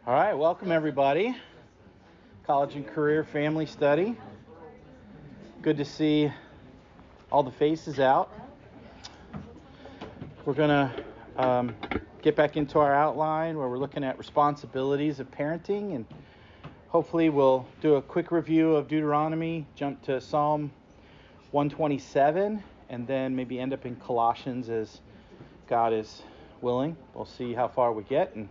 All right, welcome everybody. College and Career Family Study. Good to see all the faces out. We're going to get back into our outline where we're looking at responsibilities of parenting, and hopefully we'll do a quick review of Deuteronomy, jump to Psalm 127, and then maybe end up in Colossians as God is willing. We'll see how far we get and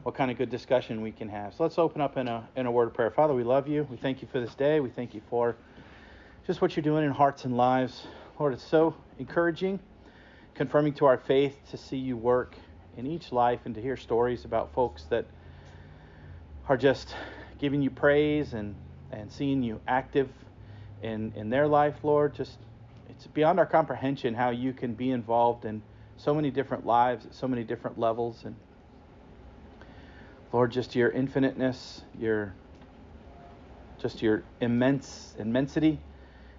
what kind of good discussion we can have. So let's open up in a word of prayer. Father, we love you. We thank you for this day. We thank you for just what you're doing in hearts and lives. Lord, it's so encouraging, confirming to our faith to see you work in each life and to hear stories about folks that are just giving you praise and seeing you active in their life, Lord. Just it's beyond our comprehension how you can be involved in so many different lives at so many different levels. And Lord, just your infiniteness, your immensity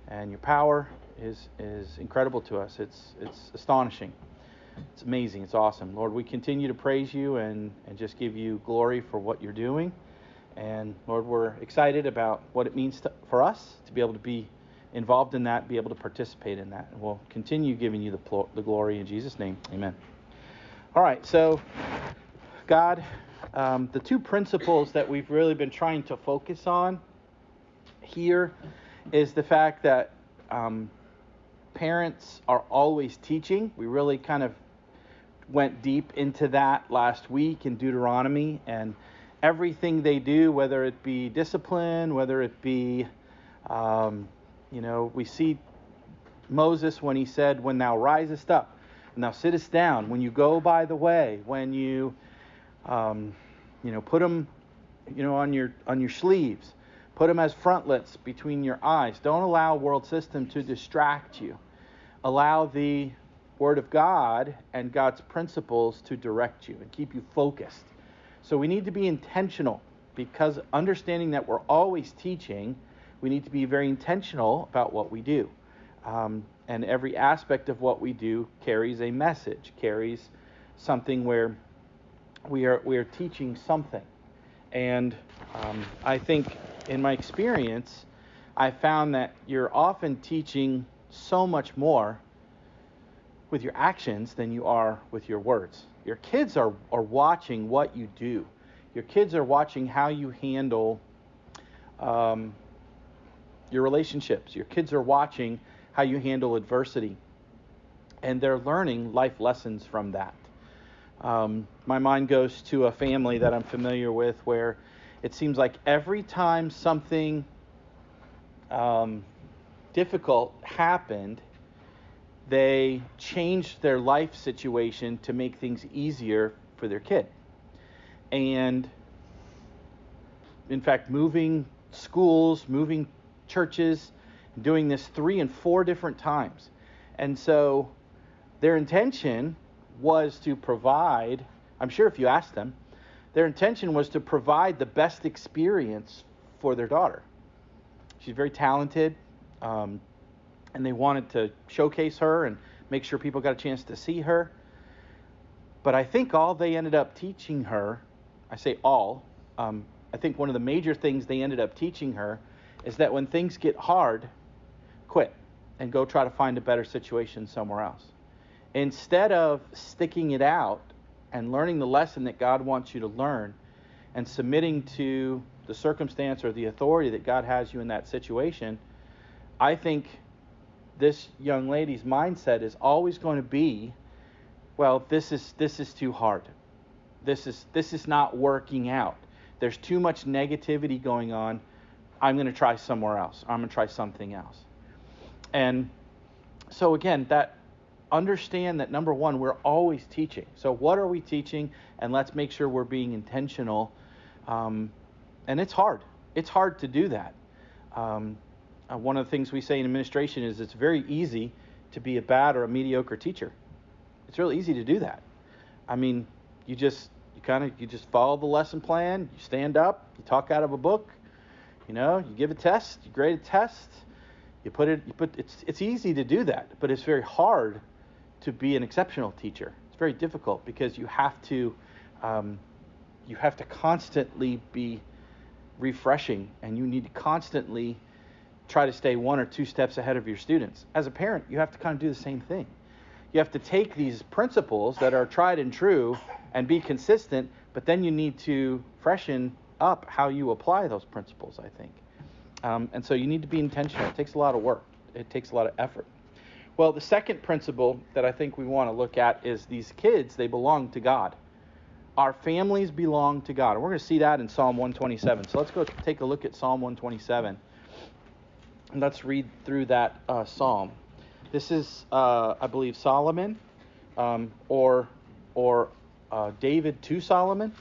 and your power is incredible to us. It's astonishing. It's amazing. It's awesome. Lord, we continue to praise you and just give you glory for what you're doing. And Lord, we're excited about what it means for us to be able to be involved in that, be able to participate in that. And we'll continue giving you the glory in Jesus' name. Amen. All right, so God, the two principles that we've really been trying to focus on here is the fact that parents are always teaching. We really kind of went deep into that last week in Deuteronomy, and everything they do, whether it be discipline, whether it be, we see Moses when he said, when thou risest up, and thou sittest down, when you go by the way, when you put them, on your sleeves, put them as frontlets between your eyes. Don't allow world system to distract you. Allow the Word of God and God's principles to direct you and keep you focused. So we need to be intentional, because understanding that we're always teaching, we need to be very intentional about what we do. And every aspect of what we do carries a message, carries something where we are teaching something. And I think in my experience, I found that you're often teaching so much more with your actions than you are with your words. Your kids are watching what you do. Your kids are watching how you handle your relationships. Your kids are watching how you handle adversity. And they're learning life lessons from that. My mind goes to a family that I'm familiar with where it seems like every time something difficult happened, they changed their life situation to make things easier for their kid. And in fact, moving schools, moving churches, doing this 3 and 4 different times. And so their intention was to provide, I'm sure if you asked them, their intention was to provide the best experience for their daughter. She's very talented, and they wanted to showcase her and make sure people got a chance to see her. But I think all they ended up teaching her, I say all, I think one of the major things they ended up teaching her is that when things get hard, quit and go try to find a better situation somewhere else. Instead of sticking it out and learning the lesson that God wants you to learn and submitting to the circumstance or the authority that God has you in that situation, I think this young lady's mindset is always going to be, well, this is too hard. This is not working out. There's too much negativity going on. I'm going to try somewhere else. I'm going to try something else. And so again, that understand that number one, we're always teaching. So what are we teaching? And let's make sure we're being intentional. And it's hard. It's hard to do that. One of the things we say in administration is it's very easy to be a bad or a mediocre teacher. It's really easy to do that. I mean, you just follow the lesson plan. You stand up. You talk out of a book. You give a test. You grade a test. It's easy to do that, but it's very hard to be an exceptional teacher. It's very difficult because you have to you have to constantly be refreshing, and you need to constantly try to stay 1 or 2 steps ahead of your students. As a parent, you have to kind of do the same thing. You have to take these principles that are tried and true and be consistent, but then you need to freshen up how you apply those principles, I think. And so you need to be intentional. It takes a lot of work. It takes a lot of effort. Well, the second principle that I think we want to look at is these kids, they belong to God. Our families belong to God. And we're going to see that in Psalm 127. So let's go take a look at Psalm 127. And let's read through that psalm. This is, I believe, Solomon, or David to Solomon,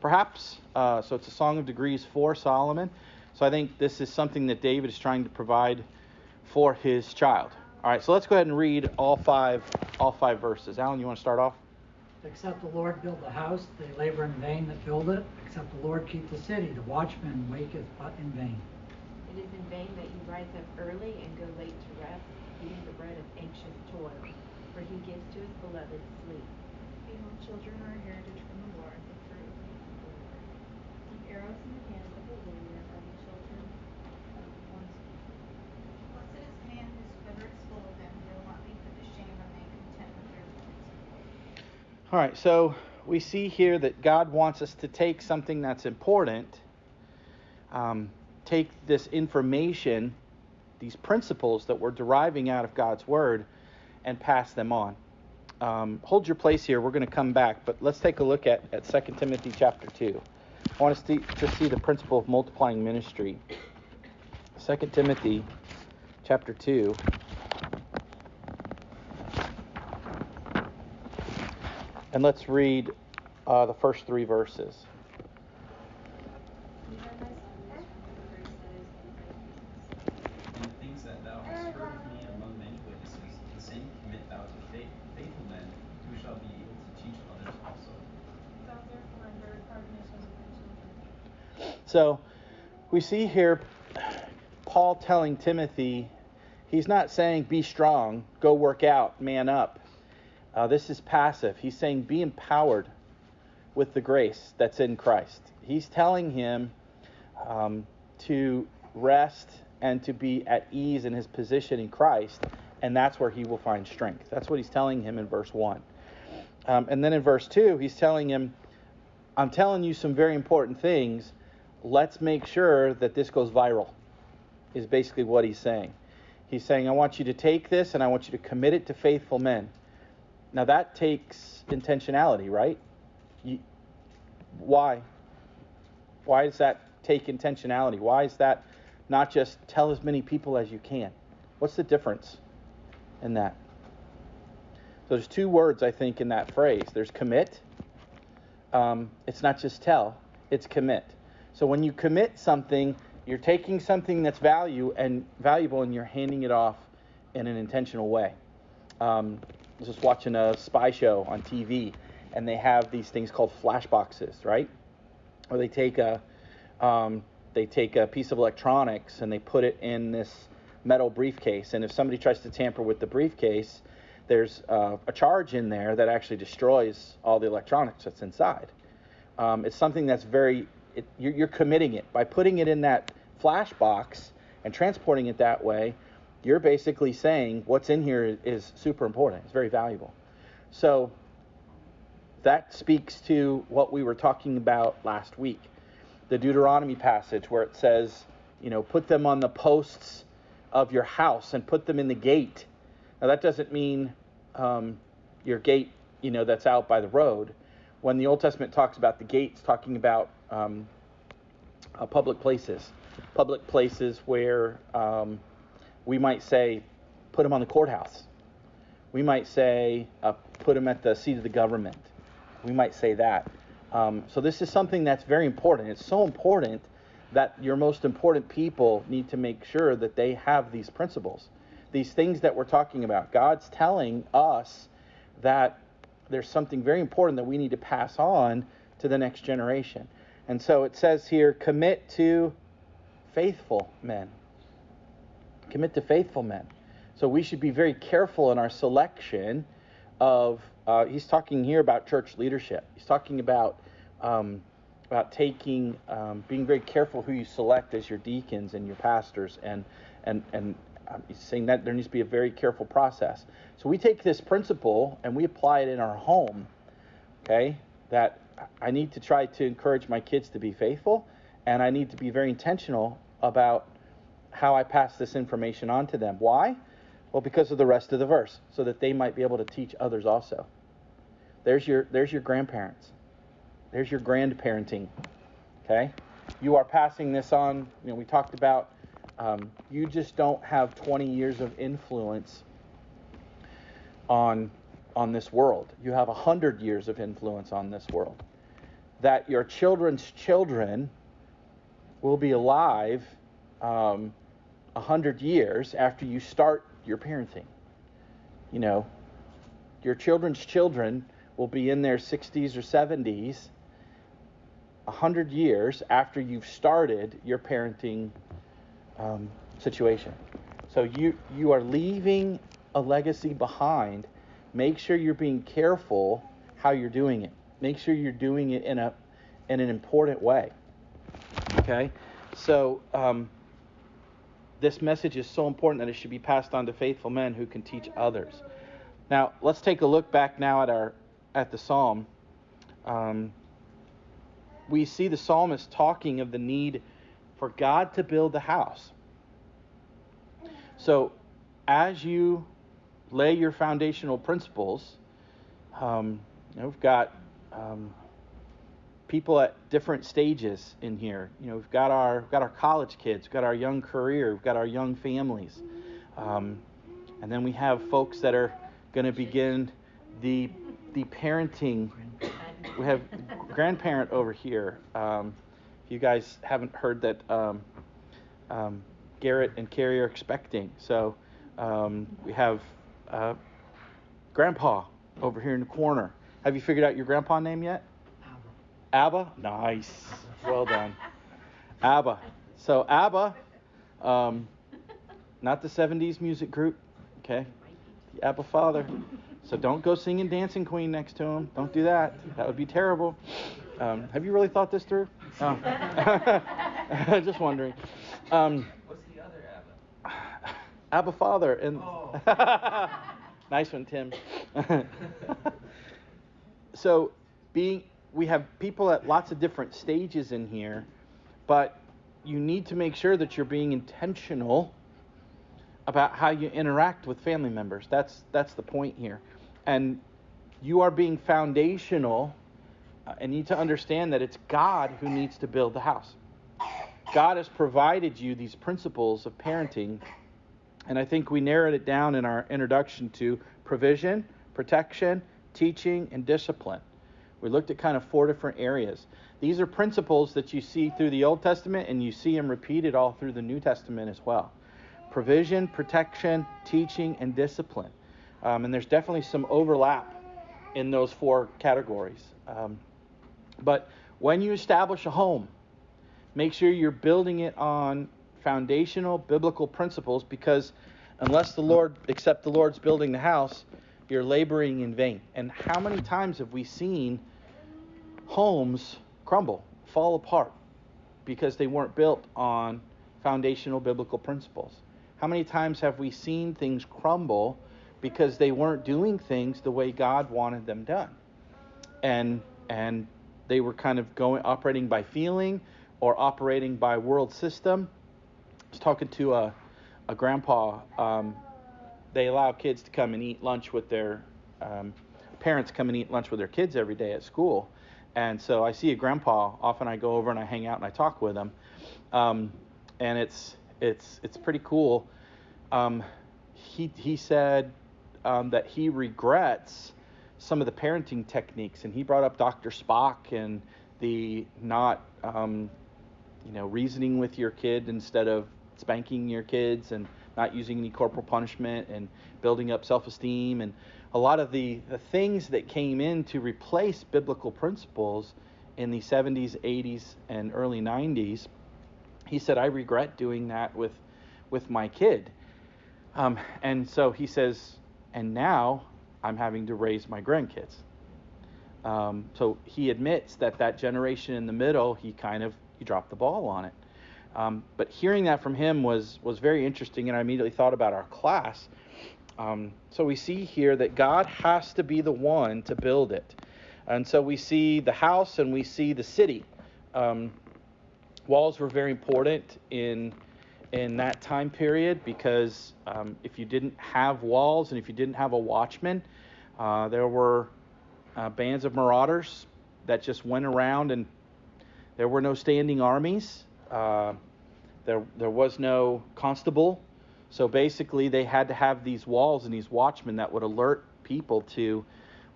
perhaps. So it's a song of degrees for Solomon. So I think this is something that David is trying to provide for his child. All right, so let's go ahead and read all five verses. Alan, you want to start off? Except the Lord build the house, they labor in vain that build it. Except the Lord keep the city, the watchman waketh but in vain. It is in vain that you rise up early and go late to rest, eating the bread of anxious toil, for he gives to his beloved sleep. Behold, children are a heritage from the Lord, the fruit of the Lord. Like arrows in the hands of the warrior are the children of one's people. Blessed is the man whose quiver is full of them, who will not be put to shame or made content with their words. All right, so we see here that God wants us to take something that's important, take this information, these principles that we're deriving out of God's Word, and pass them on. Hold your place here. We're going to come back, but let's take a look at 2 Timothy chapter 2. I want us to see the principle of multiplying ministry. 2 Timothy chapter 2. And let's read the first 3 verses. And the things that thou hast heard of me among many witnesses, the same commit thou to faithful men, who shall be able to teach others also. Thou therefore endure hardness as a children. So we see here Paul telling Timothy, he's not saying be strong, go work out, man up. This is passive. He's saying be empowered with the grace that's in Christ. He's telling him to rest and to be at ease in his position in Christ, and that's where he will find strength. That's what he's telling him in verse 1. And then in verse 2, he's telling him, I'm telling you some very important things. Let's make sure that this goes viral, is basically what he's saying. He's saying, I want you to take this and I want you to commit it to faithful men. Now that takes intentionality, right? Why? Why does that take intentionality? Why is that not just tell as many people as you can? What's the difference in that? So there's 2 words, I think, in that phrase. There's commit. It's not just tell, it's commit. So when you commit something, you're taking something that's valuable and you're handing it off in an intentional way. I was just watching a spy show on TV, and they have these things called flash boxes, right? Where they take a piece of electronics and they put it in this metal briefcase, and if somebody tries to tamper with the briefcase, there's a charge in there that actually destroys all the electronics that's inside. It's something that's you're committing it. By putting it in that flash box and transporting it that way, you're basically saying what's in here is super important. It's very valuable. So that speaks to what we were talking about last week. The Deuteronomy passage where it says, put them on the posts of your house and put them in the gate. Now that doesn't mean your gate, that's out by the road. When the Old Testament talks about the gates, talking about public places where we might say, put them on the courthouse. We might say, put them at the seat of the government. We might say that. So this is something that's very important. It's so important that your most important people need to make sure that they have these principles. These things that we're talking about. God's telling us that there's something very important that we need to pass on to the next generation. And so it says here, commit to faithful men. Commit to faithful men. So we should be very careful in our selection of, he's talking here about church leadership. He's talking about taking, being very careful who you select as your deacons and your pastors, and he's saying that there needs to be a very careful process. So we take this principle and we apply it in our home, okay, that I need to try to encourage my kids to be faithful, and I need to be very intentional about how I pass this information on to them. Why? Well, because of the rest of the verse, so that they might be able to teach others also. There's your grandparents. There's your grandparenting, okay? You are passing this on. We talked about you just don't have 20 years of influence on this world. You have 100 years of influence on this world. That your children's children will be alive 100 years after you start your parenting. Your children's children will be in their 60s or 70s 100 years after you've started your parenting situation. So you are leaving a legacy behind. Make sure you're being careful how you're doing it. Make sure you're doing it in an important way. Okay? So this message is so important that it should be passed on to faithful men who can teach others. Now, let's take a look back now at the psalm. We see the psalmist talking of the need for God to build the house. So, as you lay your foundational principles, we've got people at different stages in here. We've got our college kids, we've got our young career, we've got our young families, and then we have folks that are going to begin the parenting. We have grandparent over here. If you guys haven't heard that, Garrett and Carrie are expecting. So we have Grandpa over here in the corner. Have you figured out your grandpa name yet? Abba? Nice. Well done. Abba. So Abba, not the 70s music group, okay? The Abba Father. So don't go singing Dancing Queen next to him. Don't do that. That would be terrible. Have you really thought this through? Oh. Just wondering. What's the other Abba? Abba Father. And nice one, Tim. So we have people at lots of different stages in here, but you need to make sure that you're being intentional about how you interact with family members. That's the point here. And you are being foundational and need to understand that it's God who needs to build the house. God has provided you these principles of parenting, and I think we narrowed it down in our introduction to provision, protection, teaching, and discipline. We looked at kind of 4 different areas. These are principles that you see through the Old Testament, and you see them repeated all through the New Testament as well. Provision, protection, teaching, and discipline. And there's definitely some overlap in those 4 categories. But when you establish a home, make sure you're building it on foundational biblical principles, because unless the Lord's building the house, you're laboring in vain. And how many times have we seen homes crumble, fall apart, because they weren't built on foundational biblical principles? How many times have we seen things crumble because they weren't doing things the way God wanted them done? And they were kind of operating by feeling or operating by world system. I was talking to a grandpa. They allow kids to come and eat lunch with their parents come and eat lunch with their kids every day at school. And so I see a grandpa. Often I go over and I hang out and I talk with him. And it's pretty cool. He said that he regrets some of the parenting techniques, and he brought up Dr. Spock and the not reasoning with your kid instead of spanking your kids, and not using any corporal punishment, and building up self-esteem, and a lot of the things that came in to replace biblical principles in the 70s, 80s, and early 90s. He said, I regret doing that with my kid. And so he says, and now I'm having to raise my grandkids. So he admits that generation in the middle, he dropped the ball on it. But hearing that from him was very interesting, and I immediately thought about our class. So we see here that God has to be the one to build it. And so we see the house and we see the city. Walls were very important in that time period because if you didn't have walls and if you didn't have a watchman, there were bands of marauders that just went around, and there were no standing armies. There was no constable. So basically they had to have these walls and these watchmen that would alert people to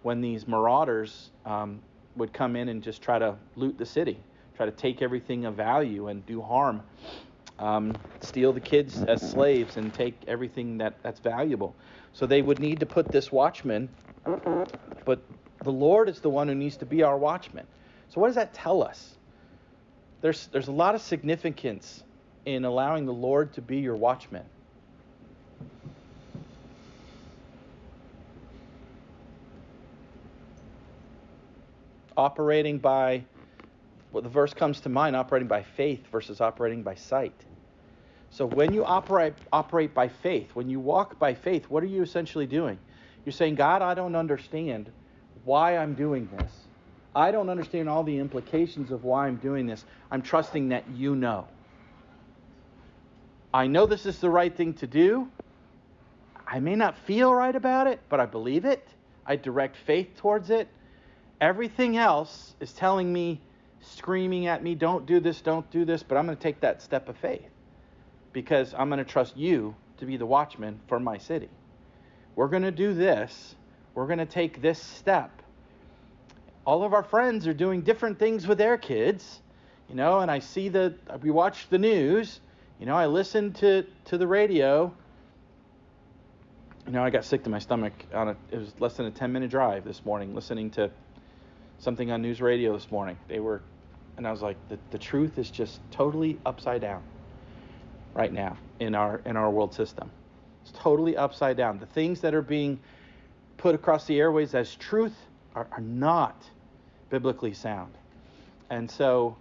when these marauders would come in and just try to loot the city, try to take everything of value and do harm, steal the kids as slaves and take everything that's valuable. So they would need to put this watchman, but the Lord is the one who needs to be our watchman. So what does that tell us? There's a lot of significance in allowing the Lord to be your watchman. Operating by, the verse comes to mind, operating by faith versus operating by sight. So when you operate by faith, when you walk by faith, what are you essentially doing? You're saying, God, I don't understand why I'm doing this. I don't understand all the implications of why I'm doing this. I'm trusting that you know. I know this is the right thing to do. I may not feel right about it, but I believe it. I direct faith towards it. Everything else is telling me, screaming at me, don't do this, but I'm going to take that step of faith because I'm going to trust you to be the watchman for my city. We're going to do this. We're going to take this step. All of our friends are doing different things with their kids, and I see we watch the news, I listen to the radio. I got sick to my stomach it was less than a 10-minute drive this morning listening to something on news radio this morning. And I was like, the truth is just totally upside down right now in our world system. It's totally upside down. The things that are being put across the airways as truth are not biblically sound. And so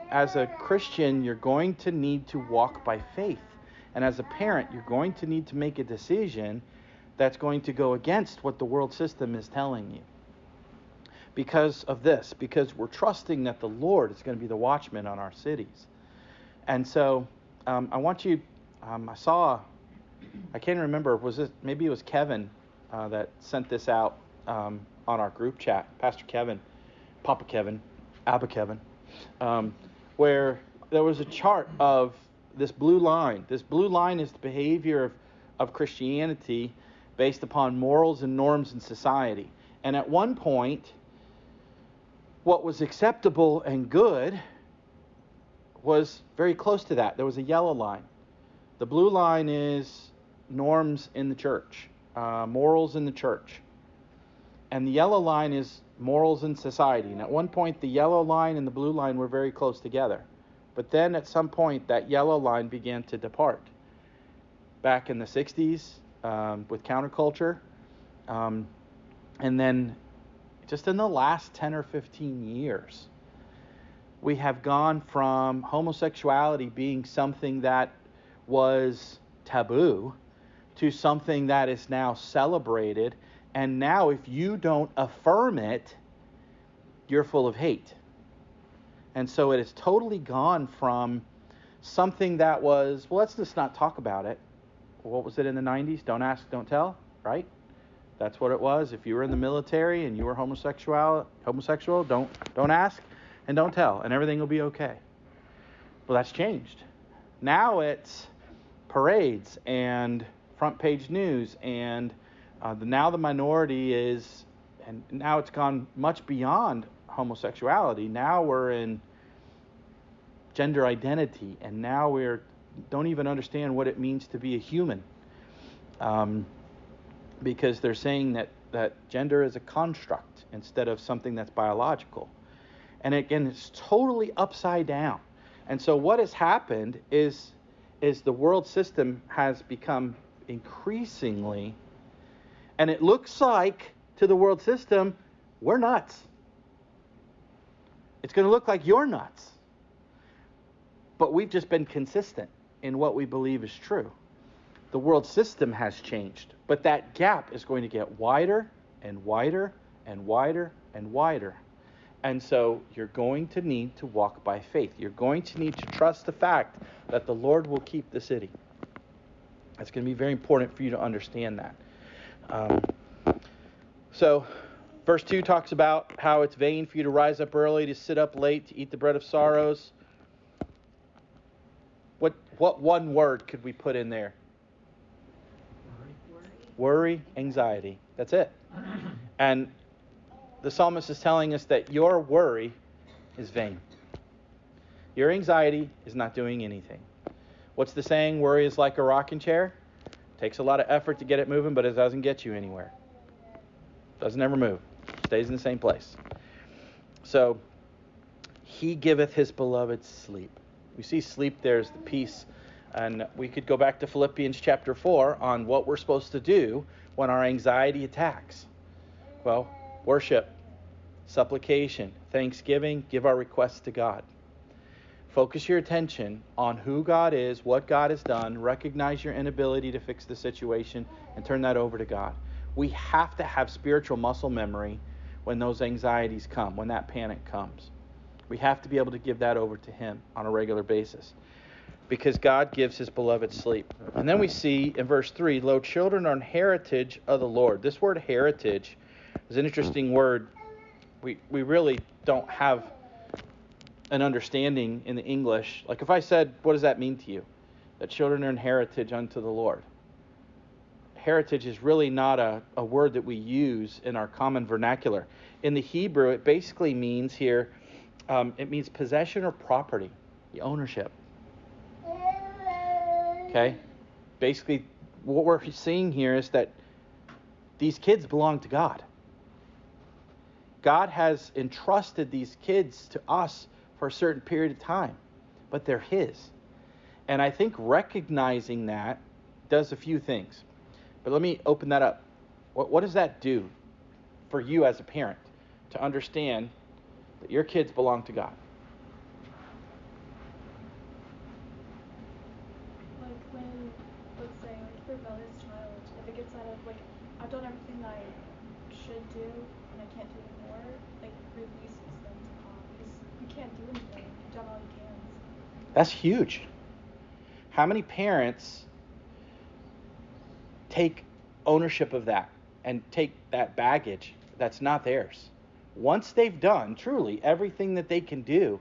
as a Christian, you're going to need to walk by faith. And as a parent, you're going to need to make a decision that's going to go against what the world system is telling you. Because of this, because we're trusting that the Lord is going to be the watchman on our cities. And so I want you, I can't remember, maybe it was Kevin that sent this out on our group chat, Pastor Kevin, Papa Kevin, Abba Kevin, where there was a chart of this blue line. This blue line is the behavior of Christianity based upon morals and norms in society. And at one point, what was acceptable and good was very close to that. There was a yellow line. The blue line is norms in the church, morals in the church. And the yellow line is morals in society. And at one point, the yellow line and the blue line were very close together. But then at some point, that yellow line began to depart. Back in the 60s with counterculture. And then just in the last 10 or 15 years, we have gone from homosexuality being something that was taboo to something that is now celebrated. And now if you don't affirm it, you're full of hate. And so it has totally gone from something that was, well, let's just not talk about it. What was it in the 90s? Don't ask, don't tell, right? That's what it was. If you were in the military and you were homosexual, don't ask and don't tell, and everything will be okay. Well, that's changed. Now it's parades and front page news, and now the minority is, and now it's gone much beyond homosexuality. Now we're in gender identity, and now we don't even understand what it means to be a human, because they're saying that gender is a construct instead of something that's biological. And again, it's totally upside down. And so what has happened is the world system has become increasingly, and it looks like to the world system, we're nuts. It's going to look like you're nuts. But we've just been consistent in what we believe is true. The world system has changed, but that gap is going to get wider and wider and wider and wider. And so you're going to need to walk by faith. You're going to need to trust the fact that the Lord will keep the city. It's going to be very important for you to understand that. So verse 2 talks about how it's vain for you to rise up early, to sit up late, to eat the bread of sorrows. What one word could we put in there? Worry, anxiety. That's it. And the psalmist is telling us that your worry is vain. Your anxiety is not doing anything. What's the saying? Worry is like a rocking chair. Takes a lot of effort to get it moving, but it doesn't get you anywhere. Doesn't ever move. Stays in the same place. So, he giveth his beloved sleep. We see sleep there as the peace. And we could go back to Philippians chapter 4 on what we're supposed to do when our anxiety attacks. Well, worship, supplication, thanksgiving, give our requests to God. Focus your attention on who God is, what God has done, recognize your inability to fix the situation, and turn that over to God. We have to have spiritual muscle memory when those anxieties come, when that panic comes. We have to be able to give that over to Him on a regular basis, because God gives His beloved sleep. And then we see in verse 3, lo, children are an heritage of the Lord. This word heritage is an interesting word. We really don't have an understanding in the English. Like if I said, what does that mean to you? That children are an heritage unto the Lord. Heritage is really not a word that we use in our common vernacular. In the Hebrew, it basically means here, it means possession or property, the ownership. Okay? Basically, what we're seeing here is that these kids belong to God. God has entrusted these kids to us for a certain period of time, but they're His. And I think recognizing that does a few things. But let me open that up. What does that do for you as a parent to understand that your kids belong to God? Like when, let's say, like your brother's child, if it gets out of, like, I've done everything I should do and I can't do anymore, like, releases them to God. Because you can't do anything. You've done all you can. That's huge. How many parents take ownership of that and take that baggage that's not theirs? Once they've done truly everything that they can do,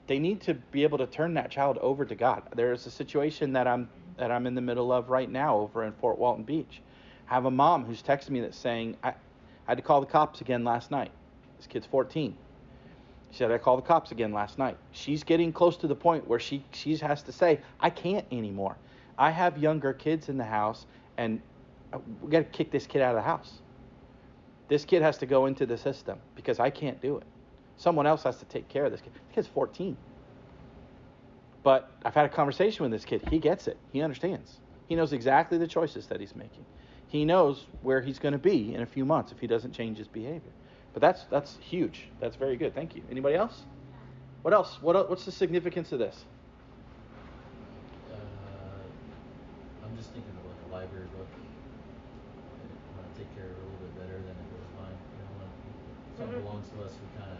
they need to be able to turn that child over to God. There's a situation that I'm in the middle of right now over in Fort Walton Beach. I have a mom who's texted me that's saying, I had to call the cops again last night. This kid's 14. She said, I called the cops again last night. She's getting close to the point where she has to say, I can't anymore. I have younger kids in the house, and we got to kick this kid out of the house. This kid has to go into the system because I can't do it. Someone else has to take care of this kid. This kid's 14. But I've had a conversation with this kid. He gets it. He understands. He knows exactly the choices that he's making. He knows where he's going to be in a few months if he doesn't change his behavior. But that's huge. That's very good. Thank you. Anybody else? What else? What's the significance of this? I'm just thinking of like a library book. I want to take care of it a little bit better than it was mine. You know, when something belongs to us, we kind of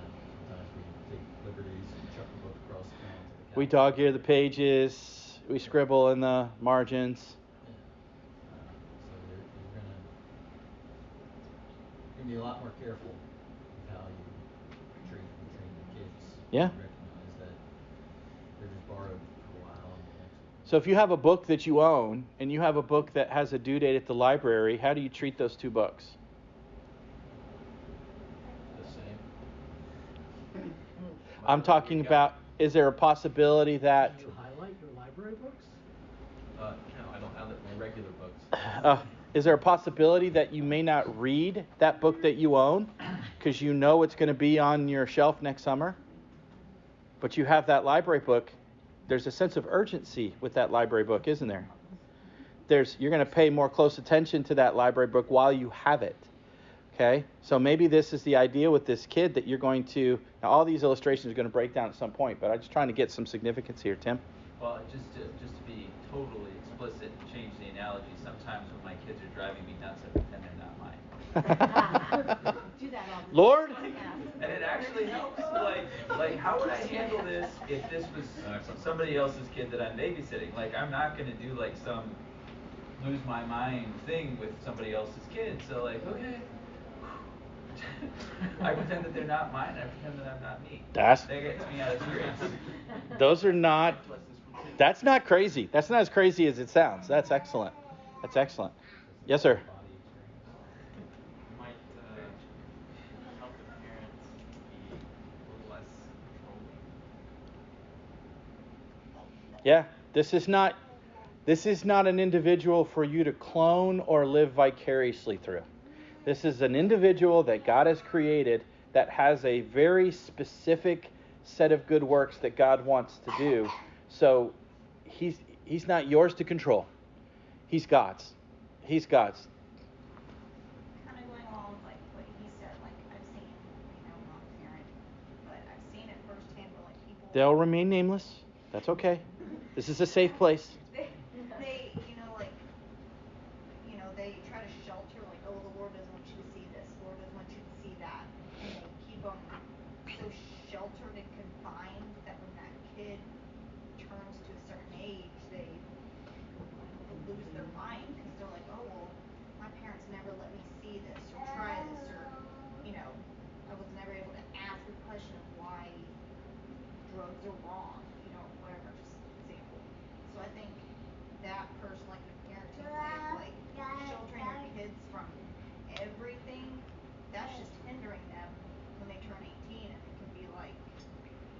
sometimes we take liberties and chuck the book across the ground. We dog ear the pages. We scribble in the margins. Yeah. So you're gonna be a lot more careful with how you train the kids. Yeah. Recognize that they're just borrowed for a while. So if you have a book that you own and you have a book that has a due date at the library, how do you treat those two books? The same. I'm talking about, is there a possibility that... Do you highlight your library books? No, I don't have my regular books. Is there a possibility that you may not read that book that you own because you know it's going to be on your shelf next summer? But you have that library book. There's a sense of urgency with that library book, isn't there? You're going to pay more close attention to that library book while you have it. Okay, so maybe this is the idea with this kid that you're going to, now all these illustrations are going to break down at some point, but I'm just trying to get some significance here, Tim. Well, just to be totally explicit and change the analogy, sometimes when my kids are driving me nuts, I pretend they're not mine. Do that all the Lord? time. And it actually helps. Like, how would I handle this if this was somebody else's kid that I'm babysitting? Like, I'm not going to do like some lose my mind thing with somebody else's kid. So like, okay. I pretend that they're not mine. I pretend that I'm not me. That gets me out of tears. Those are not, that's not crazy. That's not as crazy as it sounds. That's excellent. That's excellent. Yes, sir. Might help the parents be a little less controlling. Yeah, this is not an individual for you to clone or live vicariously through. This is an individual that God has created that has a very specific set of good works that God wants to do. So he's not yours to control. He's God's. He's God's. Kind of going along with like what he said, like I've seen, not a parent, but I've seen it firsthand where like people. They'll remain nameless. That's okay. This is a safe place. They they try to shelter, like, oh, the Lord doesn't want you to see this, the Lord doesn't want you to see that, and they keep them so sheltered and confined that when that kid turns to a certain age, they lose their mind because they're like, oh, well, my parents never let me see this or try this, or, I was never able to ask the question of why drugs are wrong, whatever, just example. So I think that person, like the parenting way, like sheltering your kids from everything, that's just hindering them when they turn 18, and it can be like,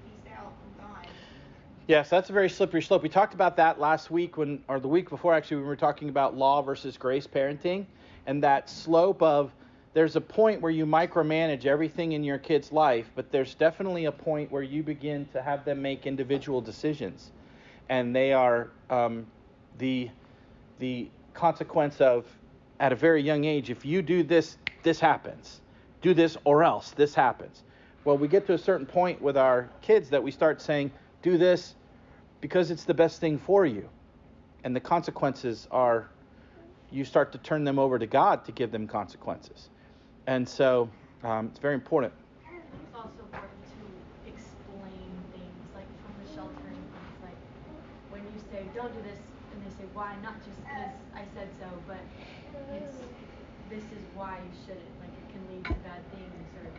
peace out, I'm gone. Yes, that's a very slippery slope. We talked about that last week or the week before actually, when we were talking about law versus grace parenting, and that slope of there's a point where you micromanage everything in your kid's life, but there's definitely a point where you begin to have them make individual decisions, and they are the consequence of, at a very young age, if you do this, this happens. Do this or else this happens. Well, we get to a certain point with our kids that we start saying, do this because it's the best thing for you. And the consequences are, you start to turn them over to God to give them consequences. And so it's very important. It's also important to explain things, like from the sheltering things, like when you say, don't do this, and they say, why? Not just because I said so, but this is why you shouldn't. Like, it can lead to bad things, or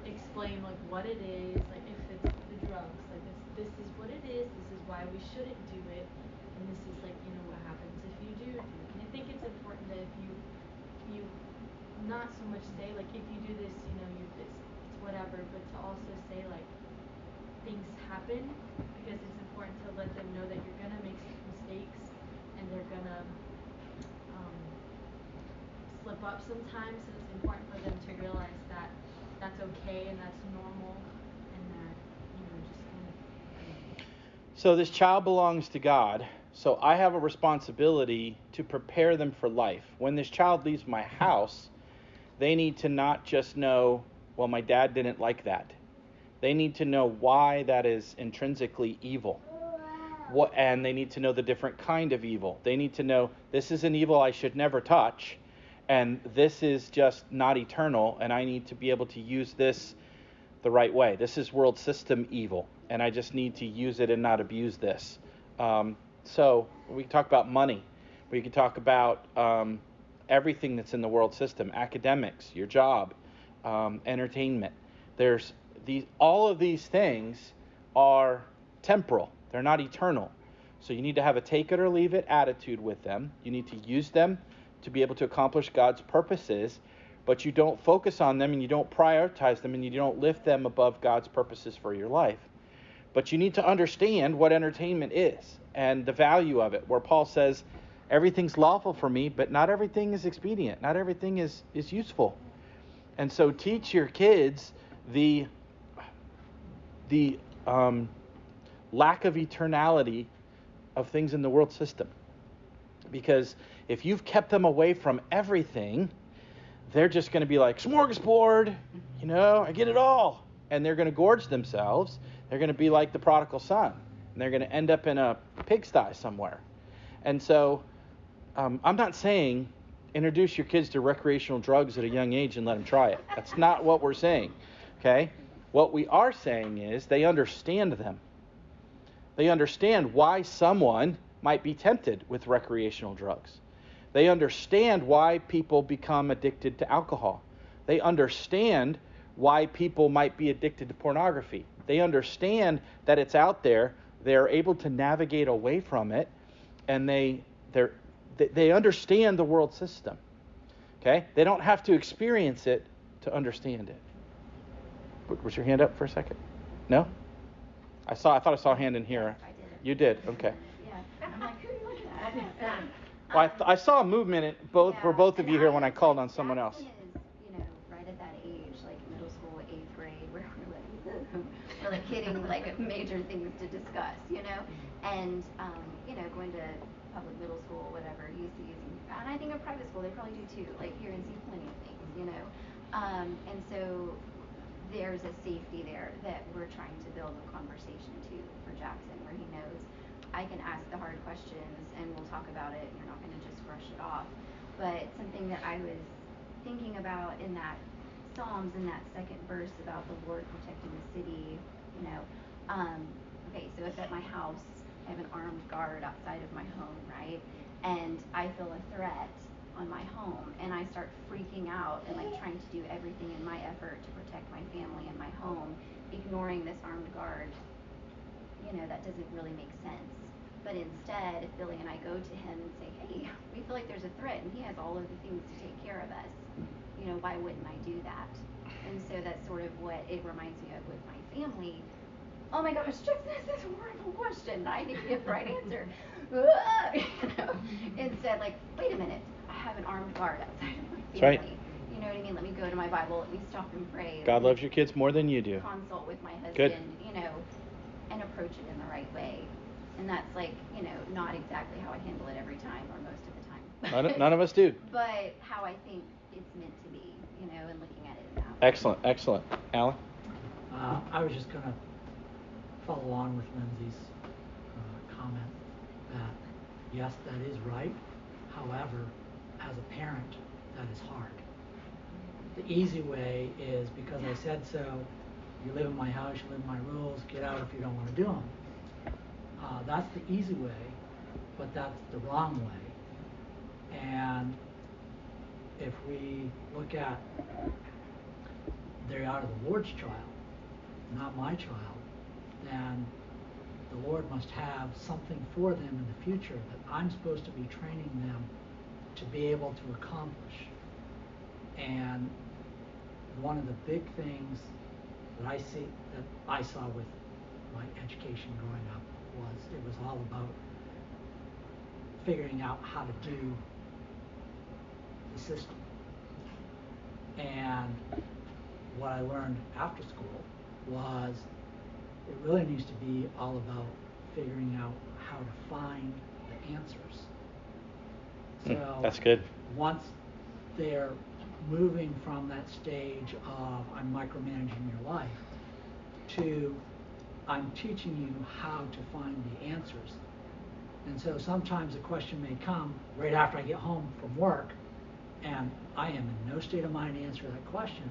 explain, like, what it is, like, if it's the drugs, like, this is what it is, this is why we shouldn't do it, and this is, like, what happens if you do it. And I think it's important that if you not so much say, like, if you do this, it's whatever, but to also say, like, things happen, because it's important to let them know that you're going to make mistakes, and they're going to slip up sometimes, and it's important for them to realize that that's okay, and that's normal, and that, just kind of... So this child belongs to God, so I have a responsibility to prepare them for life. When this child leaves my house, they need to not just know, well, my dad didn't like that. They need to know why that is intrinsically evil. And they need to know the different kind of evil. They need to know this is an evil I should never touch, and this is just not eternal, and I need to be able to use this the right way. This is world system evil, and I just need to use it and not abuse this. So we can talk about money. We can talk about everything that's in the world system, academics, your job, entertainment. All of these things are temporal. They're not eternal. So you need to have a take it or leave it attitude with them. You need to use them to be able to accomplish God's purposes, but you don't focus on them, and you don't prioritize them, and you don't lift them above God's purposes for your life. But you need to understand what entertainment is and the value of it, where Paul says, everything's lawful for me, but not everything is expedient. Not everything is useful. And so teach your kids the lack of eternality of things in the world system. Because if you've kept them away from everything, they're just going to be like, smorgasbord, I get it all. And they're going to gorge themselves. They're going to be like the prodigal son. And they're going to end up in a pigsty somewhere. And so I'm not saying introduce your kids to recreational drugs at a young age and let them try it. That's not what we're saying, okay? What we are saying is they understand them. They understand why someone might be tempted with recreational drugs. They understand why people become addicted to alcohol. They understand why people might be addicted to pornography. They understand that it's out there. They're able to navigate away from it, and they understand the world system. Okay? They don't have to experience it to understand it. Was your hand up for a second? No? I thought I saw a hand in here. I did. You did. Okay. Yeah. I'm like, who are you looking at? Well, I saw a movement for both of you here when I called on someone else. Jackson is, right at that age, like middle school, 8th grade, where we're like hitting like major things to discuss, and going to public middle school, whatever he sees, and I think in private school they probably do too. Like hear and see plenty of things, and so there's a safety there that we're trying to build a conversation to for Jackson, where he knows I can ask the hard questions and we'll talk about it. You're not going to just brush it off. But something that I was thinking about in that Psalms, in that second verse about the Lord protecting the city, okay, so if at my house I have an armed guard outside of my home, right? And I feel a threat on my home and I start freaking out and like trying to do everything in my effort to protect my family and my home, ignoring this armed guard, that doesn't really make sense. But instead, if Billy and I go to him and say, hey, we feel like there's a threat and he has all of the things to take care of us, why wouldn't I do that? And so that's sort of what it reminds me of with my family. Oh my gosh, just this horrible question. I need to get the right answer. Instead, like, wait a minute, I have an armed guard outside of my family. That's right. You know what I mean? Let me go to my Bible, let me stop and pray. God loves your kids more than you do. Consult with my husband, Good. And approach it in the right way. And that's like, not exactly how I handle it every time or most of the time. None of us do. But how I think it's meant to be, and looking at it in that way. Excellent. Alan? I was just going to follow along with Lindsay's comment that, yes, that is right. However, as a parent, that is hard. The easy way is because I said so, you live in my house, you live in my rules, get out if you don't want to do them. That's the easy way, but that's the wrong way. And if we look at they are the Lord's child, not my child, then the Lord must have something for them in the future that I'm supposed to be training them to be able to accomplish. And one of the big things that I saw with my education growing up it was all about figuring out how to do the system. And what I learned after school was it really needs to be all about figuring out how to find the answers. So that's good. Once they're moving from that stage of I'm micromanaging your life to I'm teaching you how to find the answers. And so sometimes a question may come right after I get home from work and I am in no state of mind to answer that question.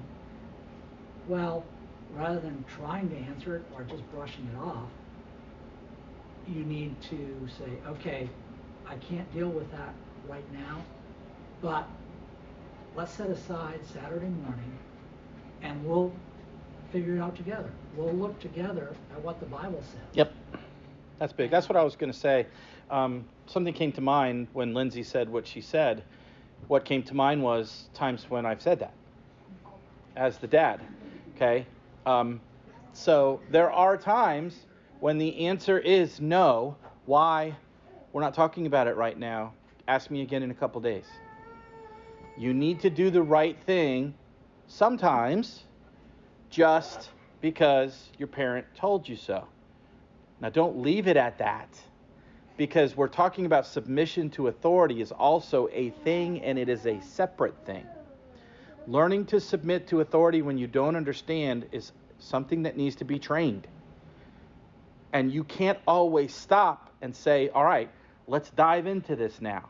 Well, rather than trying to answer it or just brushing it off, you need to say, okay, I can't deal with that right now, but let's set aside Saturday morning and we'll figure it out together. We'll look together at what the Bible says. Yep. That's big. That's what I was going to say. Something came to mind when Lindsay said what she said. What came to mind was times when I've said that as the dad. Okay? So there are times when the answer is no. Why? We're not talking about it right now. Ask me again in a couple days. You need to do the right thing sometimes just because your parent told you so. Now, don't leave it at that, because we're talking about submission to authority is also a thing, and it is a separate thing. Learning to submit to authority when you don't understand is something that needs to be trained. And you can't always stop and say, all right, let's dive into this now.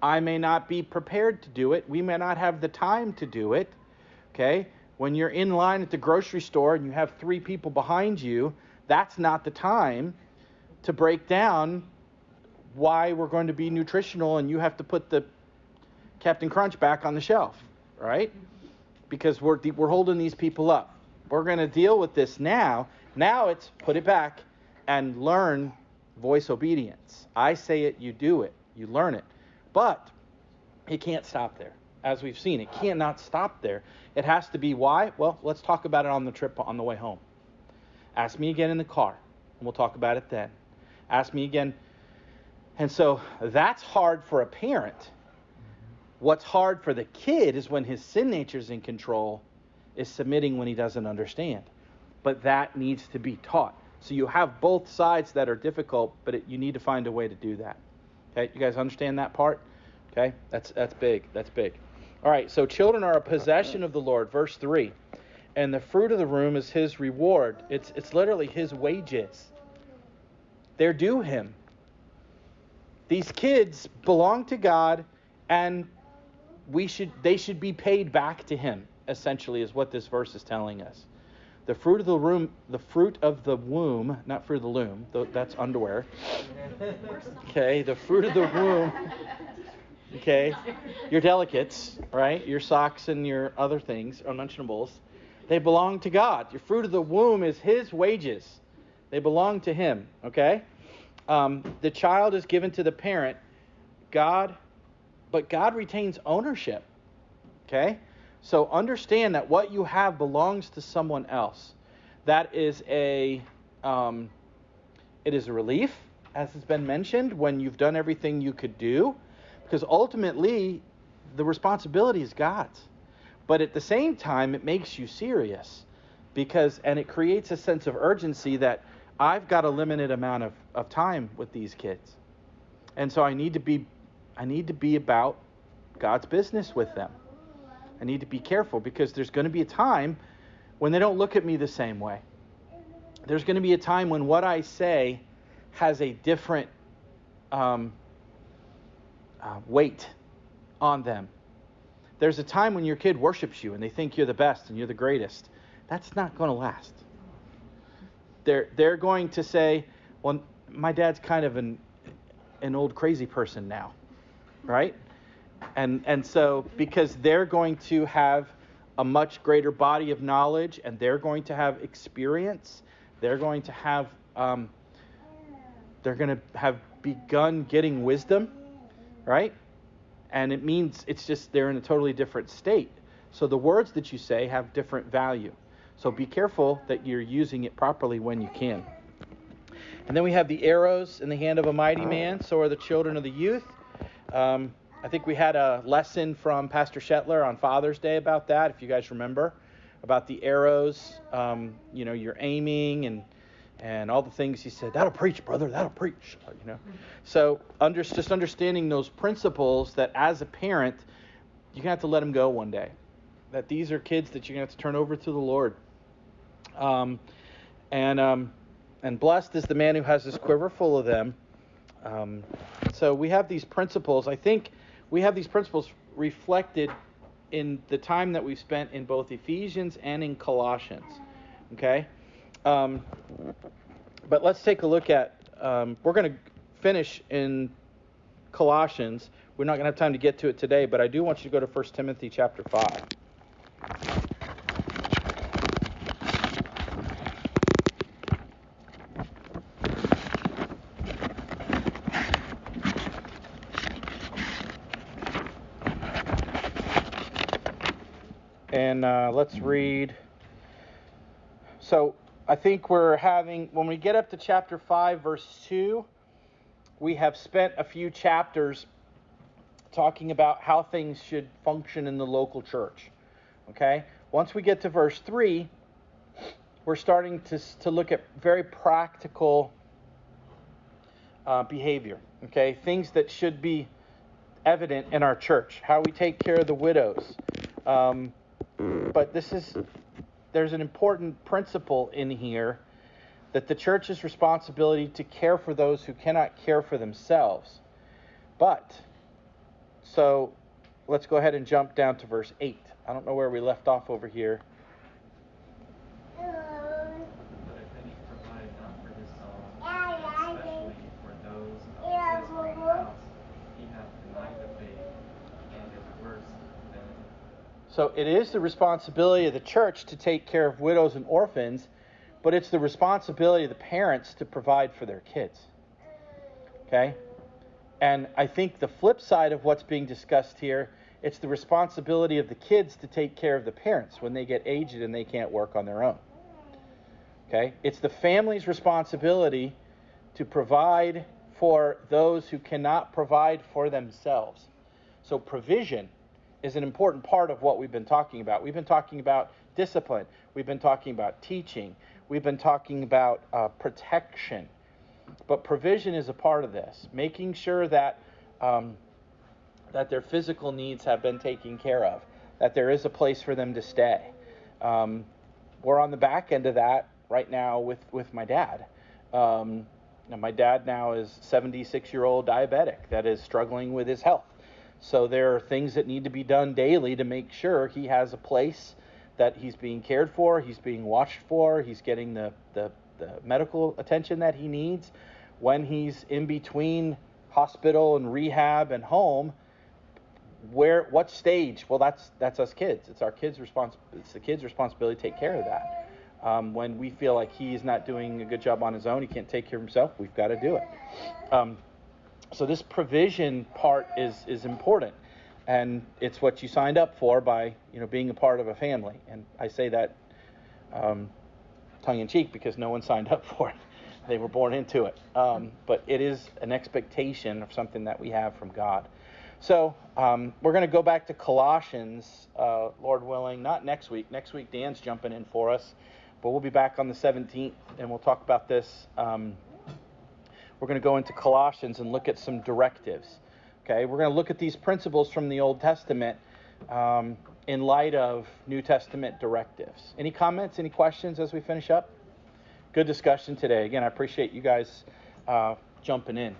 I may not be prepared to do it. We may not have the time to do it. Okay? When you're in line at the grocery store and you have 3 people behind you, that's not the time to break down why we're going to be nutritional and you have to put the Captain Crunch back on the shelf, right? Because we're holding these people up. We're going to deal with this now. Now it's put it back and learn voice obedience. I say it, you do it. You learn it. But it can't stop there. As we've seen, it cannot stop there. It has to be why? Well, let's talk about it on the trip on the way home. Ask me again in the car, and we'll talk about it then. Ask me again. And so that's hard for a parent. What's hard for the kid is when his sin nature is in control, is submitting when he doesn't understand. But that needs to be taught. So you have both sides that are difficult, but you need to find a way to do that. Okay, you guys understand that part? Okay, that's big. That's big. All right, so children are a possession of the Lord. Verse 3. And the fruit of the womb is his reward. It's literally his wages. They're due him. These kids belong to God, and they should be paid back to him, essentially, is what this verse is telling us. The fruit of the womb, not fruit of the loom, that's underwear. Okay, the fruit of the womb. Okay, your delicates, right? Your socks and your other things, unmentionables, they belong to God. Your fruit of the womb is his wages. They belong to him, okay? The child is given to the parent, but God retains ownership, okay? So understand that what you have belongs to someone else. That is it is a relief, as has been mentioned, when you've done everything you could do, because ultimately the responsibility is God's. But at the same time, it makes you serious, and it creates a sense of urgency that I've got a limited amount of time with these kids, and so I need to be about God's business with them. I need to be careful because there's going to be a time when they don't look at me the same way. There's going to be a time when what I say has a different weight on them. There's a time when your kid worships you and they think you're the best and you're the greatest. That's not going to last. They're going to say, well, my dad's kind of an old crazy person now, right? And so because they're going to have a much greater body of knowledge and they're going to have experience, they're going to have begun getting wisdom, right? And it means it's just they're in a totally different state. So the words that you say have different value. So be careful that you're using it properly when you can. And then we have the arrows in the hand of a mighty man. So are the children of the youth. I think we had a lesson from Pastor Shetler on Father's Day about that, if you guys remember, about the arrows. You're aiming and all the things he said. That'll preach, brother. That'll preach. So just understanding those principles that as a parent, you're gonna have to let them go one day. That these are kids that you're gonna have to turn over to the Lord. And blessed is the man who has his quiver full of them. So we have these principles. I think we have these principles reflected in the time that we've spent in both Ephesians and in Colossians. Okay? But let's take a look at, we're going to finish in Colossians. We're not going to have time to get to it today, but I do want you to go to 1 Timothy chapter 5. And let's read. So I think when we get up to chapter 5, verse 2, we have spent a few chapters talking about how things should function in the local church. Okay? Once we get to verse 3, we're starting to look at very practical behavior. Okay? Things that should be evident in our church. How we take care of the widows. but there's an important principle in here that the church's responsibility to care for those who cannot care for themselves. So let's go ahead and jump down to verse 8. I don't know where we left off over here. But if any provide not for his own, especially for those of his own house, he hath denied the faith, and is worse than. So it is the responsibility of the church to take care of widows and orphans, but it's the responsibility of the parents to provide for their kids. Okay? And I think the flip side of what's being discussed here, it's the responsibility of the kids to take care of the parents when they get aged and they can't work on their own. Okay? It's the family's responsibility to provide for those who cannot provide for themselves. So provision is an important part of what we've been talking about. We've been talking about discipline. We've been talking about teaching. We've been talking about protection. But provision is a part of this, making sure that that their physical needs have been taken care of, that there is a place for them to stay. We're on the back end of that right now with my dad. Now my dad now is 76-year-old diabetic that is struggling with his health. So there are things that need to be done daily to make sure he has a place that he's being cared for, he's being watched for, he's getting the medical attention that he needs. When he's in between hospital and rehab and home, what stage? Well, that's us kids. It's our kids' It's the kids' responsibility to take care of that. When we feel like he's not doing a good job on his own, he can't take care of himself, we've got to do it. So this provision part is important, and it's what you signed up for by being a part of a family. And I say that tongue in cheek because no one signed up for it; they were born into it. But it is an expectation of something that we have from God. So we're going to go back to Colossians, Lord willing, not next week. Next week Dan's jumping in for us, but we'll be back on the 17th, and we'll talk about this. We're going to go into Colossians and look at some directives. Okay, we're going to look at these principles from the Old Testament in light of New Testament directives. Any comments, any questions as we finish up? Good discussion today. Again, I appreciate you guys jumping in.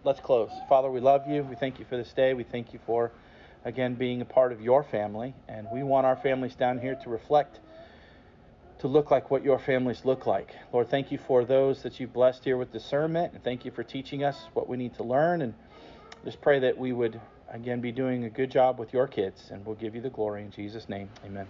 Let's close. Father, we love you. We thank you for this day. We thank you for, again, being a part of your family. And we want our families down here to reflect, to look like what your families look like. Lord, thank you for those that you've blessed here with discernment. And thank you for teaching us what we need to learn. And just pray that we would, again, be doing a good job with your kids. And we'll give you the glory in Jesus' name. Amen.